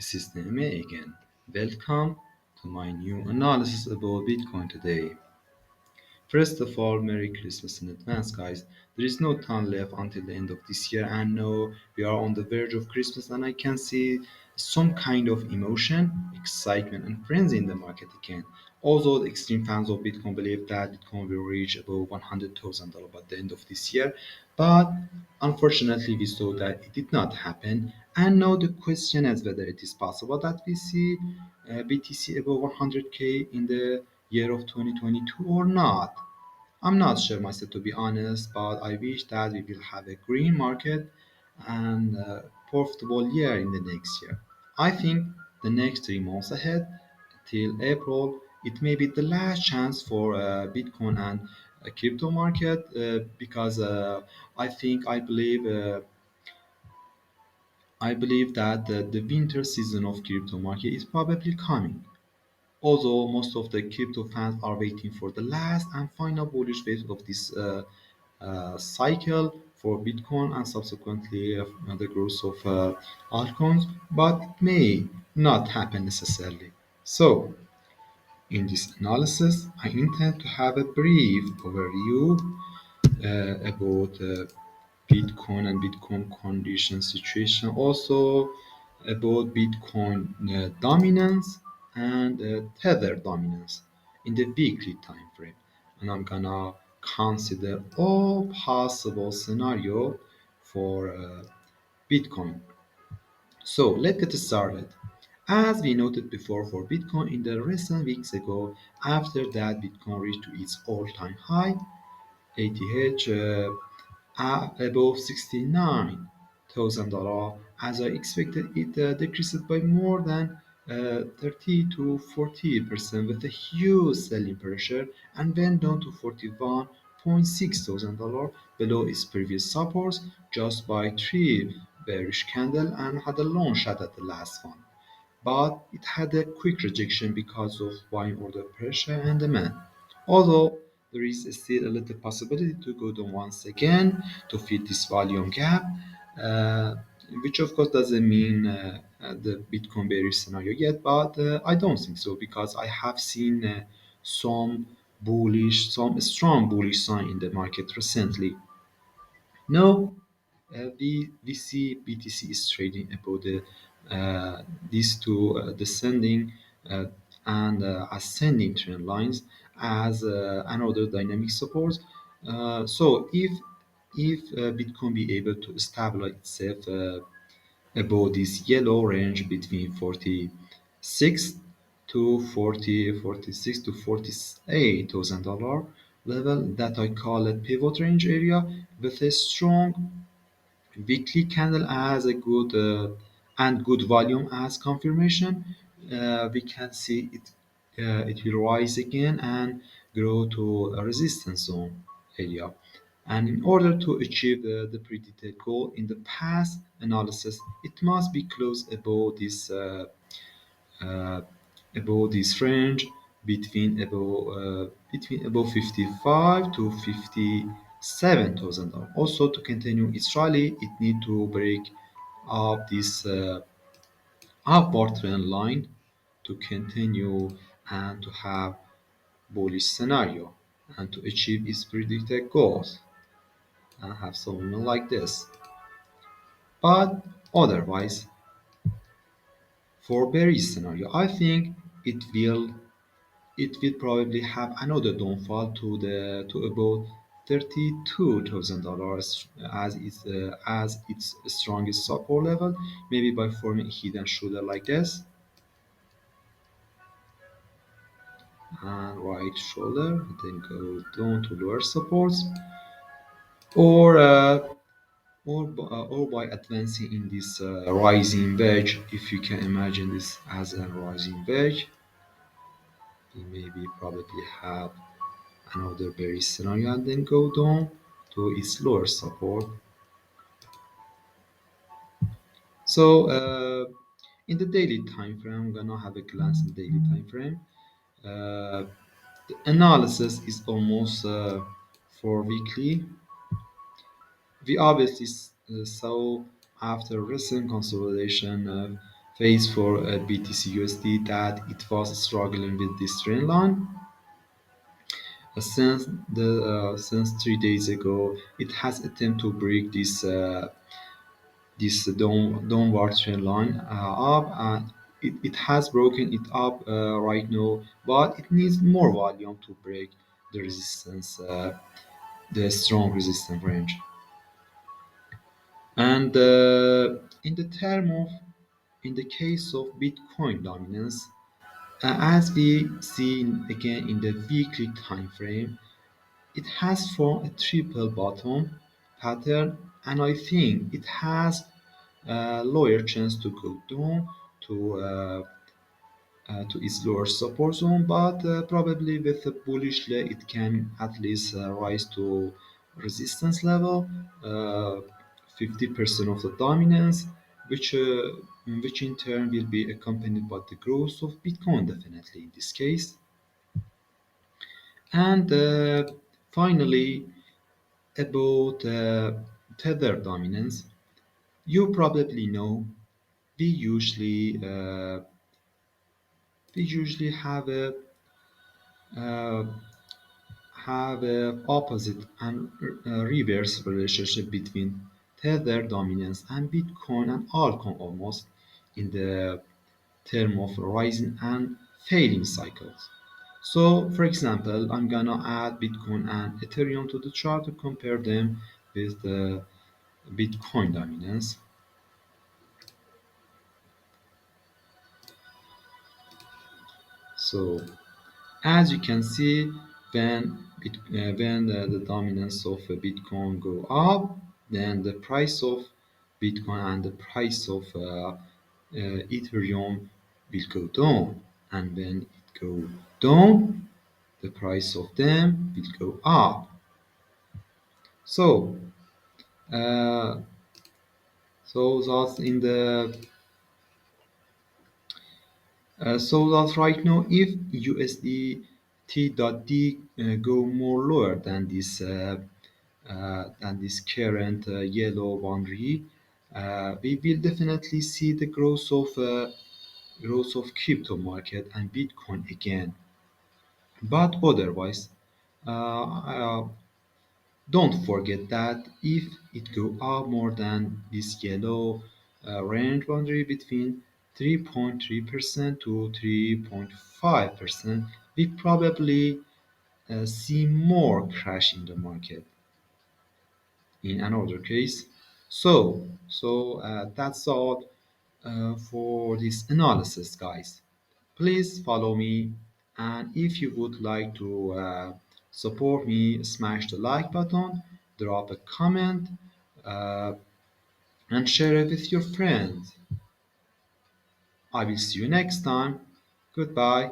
This is Neme again. Welcome to my new analysis about Bitcoin today. First of all, Merry Christmas in advance, guys. There is no time left until the end of this year, and now we are on the verge of Christmas, and I can see some kind of emotion, excitement, and frenzy in the market again. Although the extreme fans of Bitcoin believe that Bitcoin will reach above $100,000 by the end of this year, but unfortunately, we saw that it did not happen. And now the question is whether it is possible that we see BTC above 100K in the year of 2022 or not. I'm not sure myself to be honest, but I wish that we will have a green market and a profitable year in the next year. I think the next 3 months ahead till April, it may be the last chance for Bitcoin and crypto market because I believe that the winter season of crypto market is probably coming. Although most of the crypto fans are waiting for the last and final bullish wave of this cycle for Bitcoin and subsequently the growth of altcoins, but it may not happen necessarily. So, in this analysis, I intend to have a brief overview about Bitcoin and Bitcoin condition situation, also about Bitcoin dominance and Tether dominance in the weekly time frame. And I'm gonna consider all possible scenario for Bitcoin. So let's get started. As we noted before for Bitcoin in the recent weeks ago, after that Bitcoin reached to its all-time high, ATH above $69,000. As I expected, it decreased by more than 30 to 40% with a huge selling pressure and went down to $41,600 below its previous supports just by three bearish candles and had a long shot at the last one, but it had a quick rejection because of buying order pressure and demand. Although there is still a little possibility to go down once again to fill this volume gap, uh, which of course doesn't mean the Bitcoin bearish scenario yet, but I don't think so because I have seen some strong bullish sign in the market recently. No, we see BTC is trading above these two descending uh, and ascending trend lines as another dynamic support. So if Bitcoin be able to stabilize itself above this yellow range between 46 to 40, 46 to 48,000 dollar level that I call a pivot range area with a strong weekly candle as a good and good volume as confirmation, we can see it will rise again and grow to a resistance zone area. And in order to achieve the predicted goal in the past analysis, it must be close uh, above this range between above 55 to 57,000. Also, to continue its rally, it need to break up this upward trend line to continue and to have bullish scenario and to achieve its predicted goals and have something like this. But otherwise, for bearish scenario, I think it will probably have another downfall to about $32,000 as its strongest support level, maybe by forming a hidden shoulder like this and right shoulder, then go down to lower supports, or or by advancing in this rising wedge. If you can imagine this as a rising wedge, we maybe probably have another bearish scenario and then go down to its lower support. So in the daily time frame, I'm gonna have a glance in the daily time frame. Uh, the analysis is almost for weekly. We obviously saw after recent consolidation phase for BTCUSD that it was struggling with this trend line. Since 3 days ago, it has attempted to break this downward trend line up, and it has broken it up right now, but it needs more volume to break the resistance, the strong resistance range. And in the term of in the case of Bitcoin dominance, as we see again in the weekly time frame, it has formed a triple bottom pattern, and I think it has a lower chance to go down to its lower support zone, but probably with a bullish leg, it can at least rise to resistance level, 50% of the dominance, which uh, which in turn will be accompanied by the growth of Bitcoin, definitely in this case. And finally, about tether dominance, you probably know we usually uh, we usually uh, have a opposite and reverse relationship between tether dominance and Bitcoin and altcoin almost in the term of rising and failing cycles. So, for example, I'm gonna add Bitcoin and Ethereum to the chart to compare them with the Bitcoin dominance. So, as you can see, when the dominance of Bitcoin go up, then the price of Bitcoin and the price of Ethereum will go down, and when it go down, the price of them will go up. So, uh, so that's in the so that right now, if USDT.D go more lower than this current yellow boundary, we will definitely see the growth of crypto market and Bitcoin again. But otherwise, don't forget that if it go up more than this yellow range boundary between 3.3% to 3.5%, we probably see more crash in the market in another case. So that's all for this analysis, guys. Please follow me, and if you would like to support me, smash the like button, drop a comment, uh, and share it with your friends. I will see you next time. Goodbye.